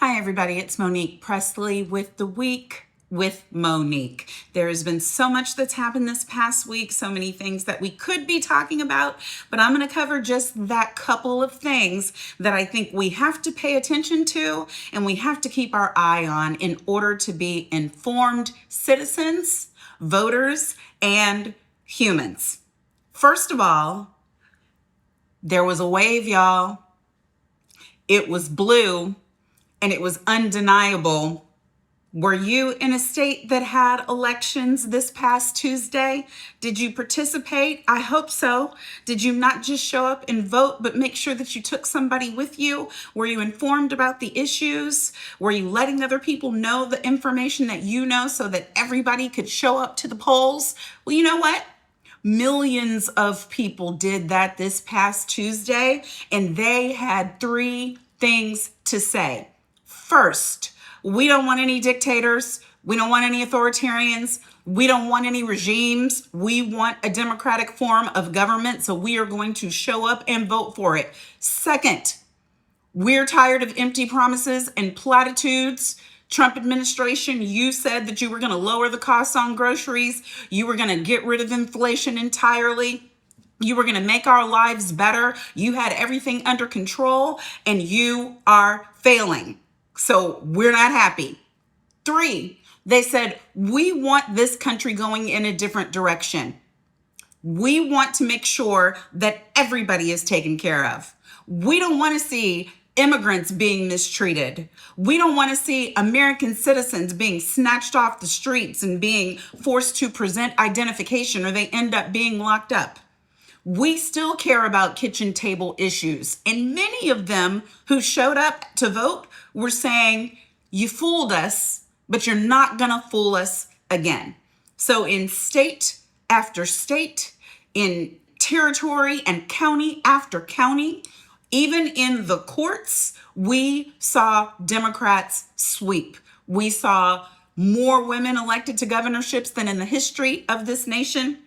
Hi, everybody. It's Monique Presley with The Week with Monique. There has been so much that's happened this past week, so many things that we could be talking about, but I'm going to cover just that couple of things that I think we have to pay attention to and we have to keep our eye on in order to be informed citizens, voters, and humans. First of all, there was a wave, y'all. It was blue. And it was undeniable. Were you in a state that had elections this past Tuesday? Did you participate? I hope so. Did you not just show up and vote, but make sure that you took somebody with you? Were you informed about the issues? Were you letting other people know the information that you know so that everybody could show up to the polls? Well, you know what? Millions of people did that this past Tuesday, and they had three things to say. First, we don't want any dictators. We don't want any authoritarians. We don't want any regimes. We want a democratic form of government, so we are going to show up and vote for it. Second, we're tired of empty promises and platitudes. Trump administration, you said that you were going to lower the costs on groceries. You were going to get rid of inflation entirely. You were going to make our lives better. You had everything under control, and you are failing. So we're not happy. Three, they said, we want this country going in a different direction. We want to make sure that everybody is taken care of. We don't want to see immigrants being mistreated. We don't want to see American citizens being snatched off the streets and being forced to present identification or they end up being locked up. We still care about kitchen table issues. And many of them who showed up to vote were saying, you fooled us, but you're not going to fool us again. So in state after state, in territory and county after county, even in the courts, we saw Democrats sweep. We saw more women elected to governorships than in the history of this nation.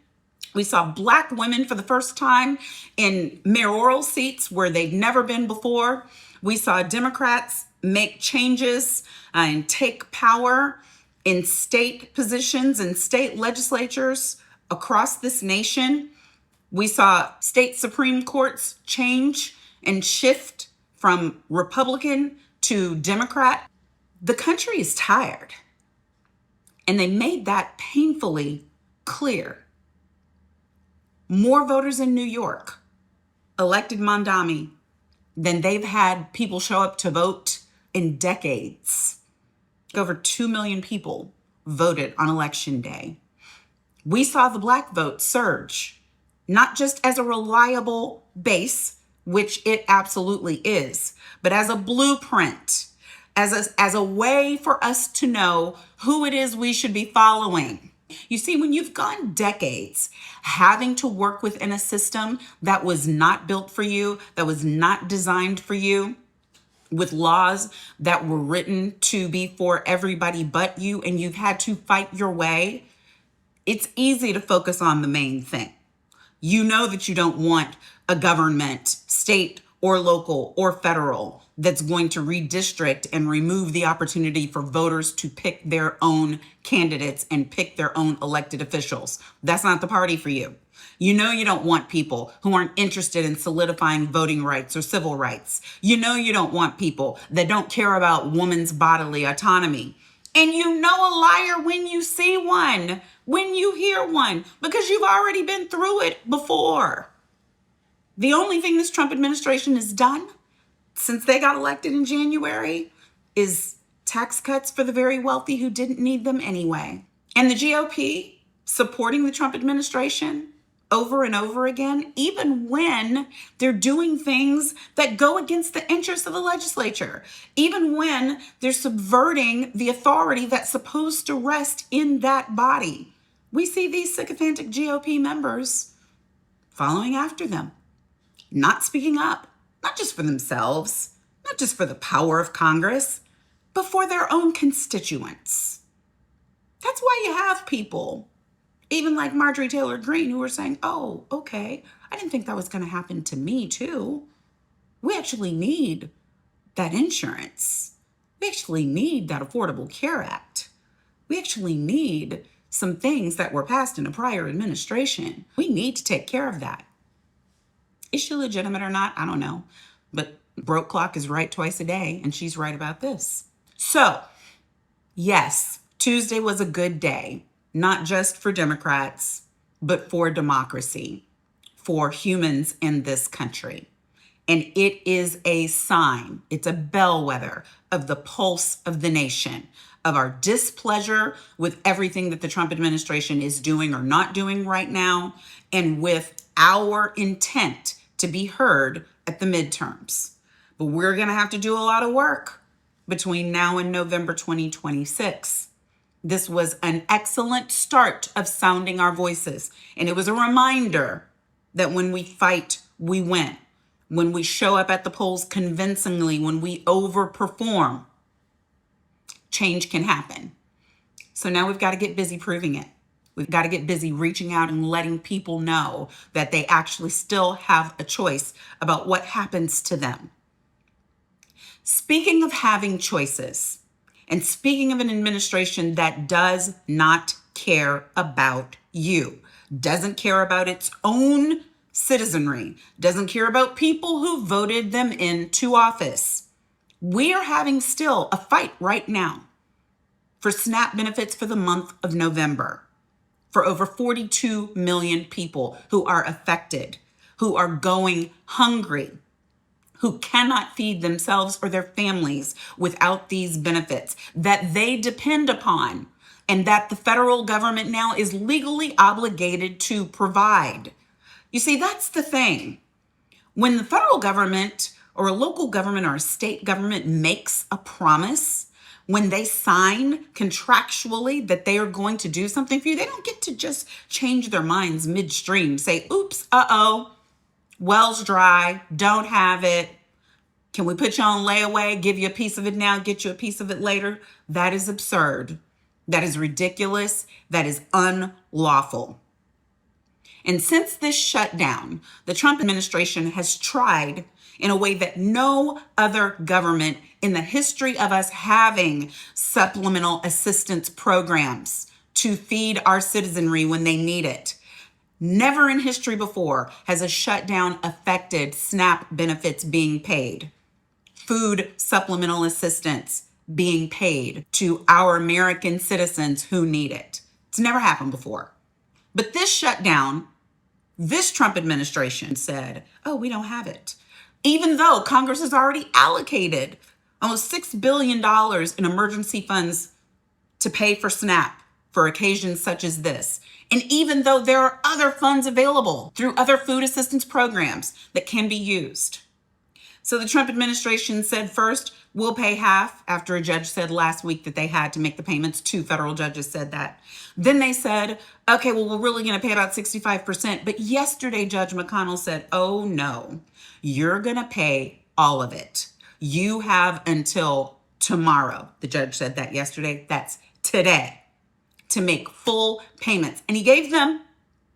We saw Black women for the first time in mayoral seats where they'd never been before. We saw Democrats make changes and take power in state positions and state legislatures across this nation. We saw state Supreme Courts change and shift from Republican to Democrat. The country is tired, and they made that painfully clear. More voters in New York elected Mondami than they've had people show up to vote in decades. Over 2 million people voted on election day. We saw the Black vote surge, not just as a reliable base, which it absolutely is, but as a blueprint, as a way for us to know who it is we should be following. You see, when you've gone decades having to work within a system that was not built for you, that was not designed for you, with laws that were written to be for everybody but you, and you've had to fight your way, it's easy to focus on the main thing. You know that you don't want a government, state or local or federal, that's going to redistrict and remove the opportunity for voters to pick their own candidates and pick their own elected officials. That's not the party for you. You know you don't want people who aren't interested in solidifying voting rights or civil rights. You know you don't want people that don't care about women's bodily autonomy. And you know a liar when you see one, when you hear one, because you've already been through it before. The only thing this Trump administration has done since they got elected in January is tax cuts for the very wealthy who didn't need them anyway. And the GOP supporting the Trump administration over and over again, even when they're doing things that go against the interests of the legislature, even when they're subverting the authority that's supposed to rest in that body. We see these sycophantic GOP members following after them, not speaking up. Not just for themselves, not just for the power of Congress, but for their own constituents. That's why you have people, even like Marjorie Taylor Greene, who are saying, oh, okay, I didn't think that was going to happen to me too. We actually need that insurance. We we actually need that Affordable Care Act. We actually need some things that were passed in a prior administration. We need to take care of that. Is she legitimate or not? I don't know. But broke clock is right twice a day, and she's right about this. So, yes, Tuesday was a good day, not just for Democrats, but for democracy, for humans in this country. And it is a sign, it's a bellwether of the pulse of the nation, of our displeasure with everything that the Trump administration is doing or not doing right now, and with our intent to be heard at the midterms. But we're going to have to do a lot of work between now and November 2026. This was an excellent start of sounding our voices. And it was a reminder that when we fight, we win. When we show up at the polls convincingly, when we overperform, change can happen. So now we've got to get busy proving it. We've got to get busy reaching out and letting people know that they actually still have a choice about what happens to them. Speaking of having choices, and speaking of an administration that does not care about you, doesn't care about its own citizenry, doesn't care about people who voted them into office, we are having still a fight right now for SNAP benefits for the month of November, for over 42 million people who are affected, who are going hungry, who cannot feed themselves or their families without these benefits that they depend upon and that the federal government now is legally obligated to provide. You see, that's the thing. When the federal government or a local government or a state government makes a promise, when they sign contractually that they are going to do something for you, they don't get to just change their minds midstream, say, oops, well's dry, don't have it. Can we put you on layaway, give you a piece of it now, get you a piece of it later? That is absurd. That is ridiculous. That is unlawful. And since this shutdown, the Trump administration has tried in a way that no other government in the history of us having supplemental assistance programs to feed our citizenry when they need it. Never in history before has a shutdown affected SNAP benefits being paid, food supplemental assistance being paid to our American citizens who need it. It's never happened before. But this shutdown, this Trump administration said, oh, we don't have it. Even though Congress has already allocated almost $6 billion in emergency funds to pay for SNAP for occasions such as this. And even though there are other funds available through other food assistance programs that can be used. So the Trump administration said first, we'll pay half after a judge said last week that they had to make the payments. 2 federal judges said that. Then they said, okay, well, we're really going to pay about 65%. But yesterday, Judge McConnell said, oh no, you're going to pay all of it. You have until tomorrow. The judge said that yesterday. That's today, to make full payments. And he gave them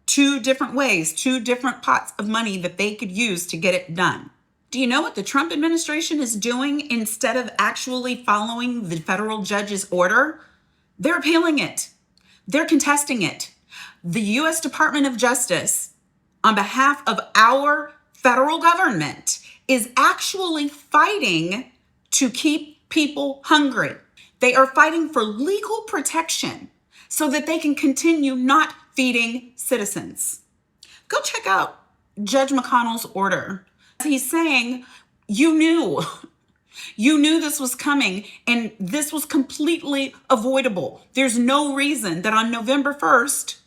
2 different ways, 2 different pots of money that they could use to get it done. Do you know what the Trump administration is doing instead of actually following the federal judge's order? They're appealing it. They're contesting it. The U.S. Department of Justice, on behalf of our federal government, is actually fighting to keep people hungry. They are fighting for legal protection so that they can continue not feeding citizens. Go check out Judge McConnell's order. He's saying, you knew this was coming and this was completely avoidable. There's no reason that on November 1st,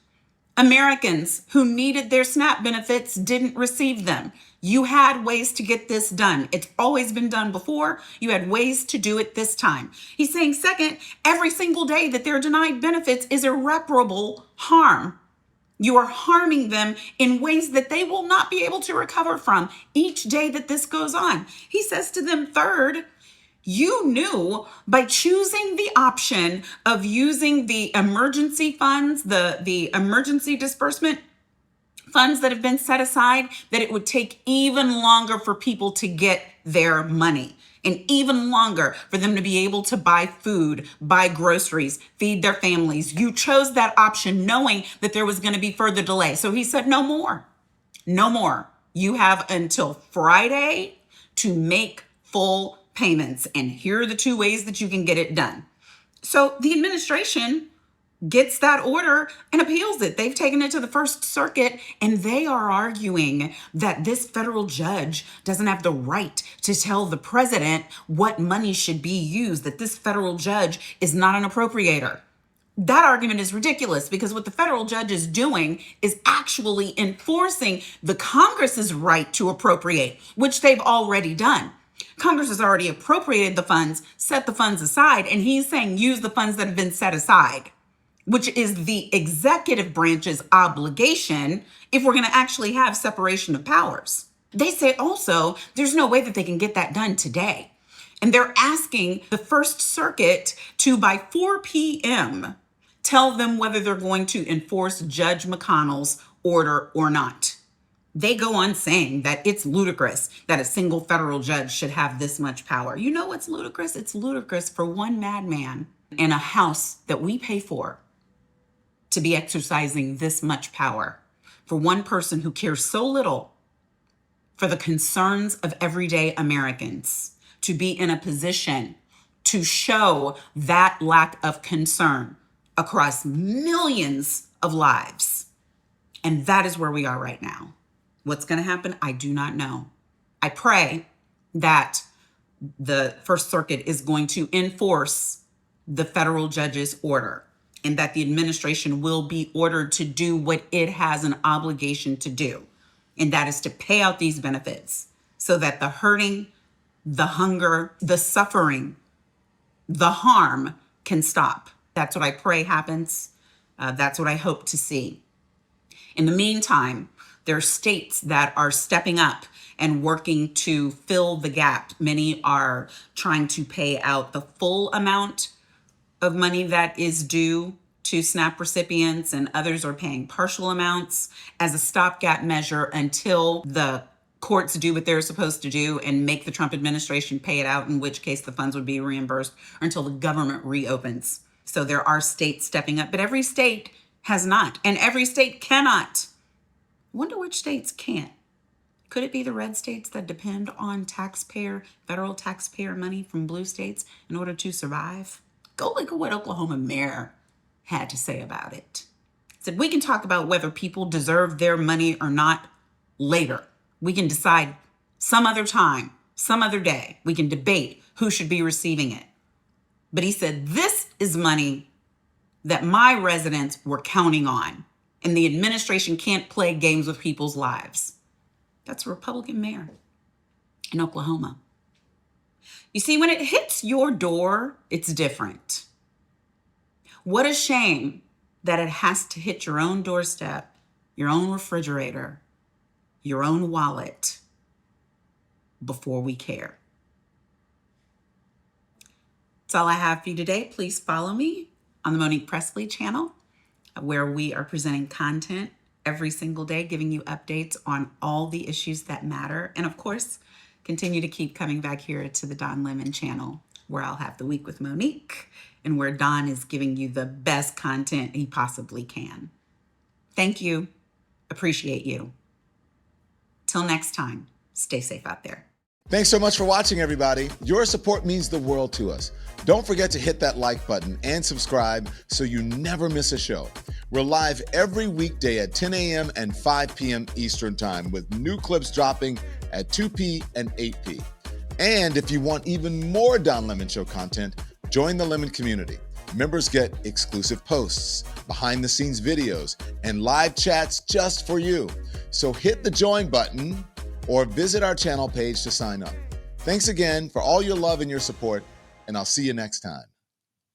Americans who needed their SNAP benefits didn't receive them. You had ways to get this done. It's always been done before. You had ways to do it this time. He's saying, second, every single day that they're denied benefits is irreparable harm. You are harming them in ways that they will not be able to recover from each day that this goes on. He says to them, third, you knew by choosing the option of using the emergency funds, the emergency disbursement funds that have been set aside, that it would take even longer for people to get their money. and even longer for them to be able to buy food, buy groceries, feed their families. You chose that option knowing that there was going to be further delay. So he said, no more, no more. You have until Friday to make full payments. And here are the two ways that you can get it done. So the administration gets that order and appeals it. They've taken it to the First Circuit, and they are arguing that this federal judge doesn't have the right to tell the president what money should be used, that this federal judge is not an appropriator. That argument is ridiculous because what the federal judge is doing is actually enforcing the Congress's right to appropriate, which they've already done. Congress has already appropriated the funds, set the funds aside, and he's saying use the funds that have been set aside, which is the executive branch's obligation if we're going to actually have separation of powers. They say also there's no way that they can get that done today. And they're asking the First Circuit to, by 4 p.m., tell them whether they're going to enforce Judge McConnell's order or not. They go on saying that it's ludicrous that a single federal judge should have this much power. You know what's ludicrous? It's ludicrous for one madman in a house that we pay for to be exercising this much power, for one person who cares so little for the concerns of everyday Americans to be in a position to show that lack of concern across millions of lives. And that is where we are right now. What's going to happen? I do not know. I pray that the First Circuit is going to enforce the federal judge's order, and that the administration will be ordered to do what it has an obligation to do, and that is to pay out these benefits so that the hurting, the hunger, the suffering, the harm can stop. That's what I pray happens. That's what I hope to see. In the meantime, there are states that are stepping up and working to fill the gap. Many are trying to pay out the full amount of money that is due to SNAP recipients, and others are paying partial amounts as a stopgap measure until the courts do what they're supposed to do and make the Trump administration pay it out, in which case the funds would be reimbursed, or until the government reopens. So there are states stepping up, but every state has not, and every state cannot. I wonder which states can't. Could it be the red states that depend on federal taxpayer money from blue states in order to survive? Go look at what Oklahoma mayor had to say about it. He said, we can talk about whether people deserve their money or not later. We can decide some other time, some other day. We can debate who should be receiving it. But he said, this is money that my residents were counting on, and the administration can't play games with people's lives. That's a Republican mayor in Oklahoma. You see, when it hits your door, it's different. What a shame that it has to hit your own doorstep, your own refrigerator, your own wallet before we care. That's all I have for you today. Please follow me on the Monique Presley channel, where we are presenting content every single day, giving you updates on all the issues that matter. And of course, continue to keep coming back here to the Don Lemon channel, where I'll have the Week with Monique and where Don is giving you the best content he possibly can. Thank you. Appreciate you. Till next time, stay safe out there. Thanks so much for watching, everybody. Your support means the world to us. Don't forget to hit that like button and subscribe so you never miss a show. We're live every weekday at 10 a.m. and 5 p.m. Eastern Time, with new clips dropping at 2 p. and 8 p. And if you want even more Don Lemon Show content, join the Lemon community. Members get exclusive posts, behind-the-scenes videos, and live chats just for you. So hit the join button or visit our channel page to sign up. Thanks again for all your love and your support, and I'll see you next time.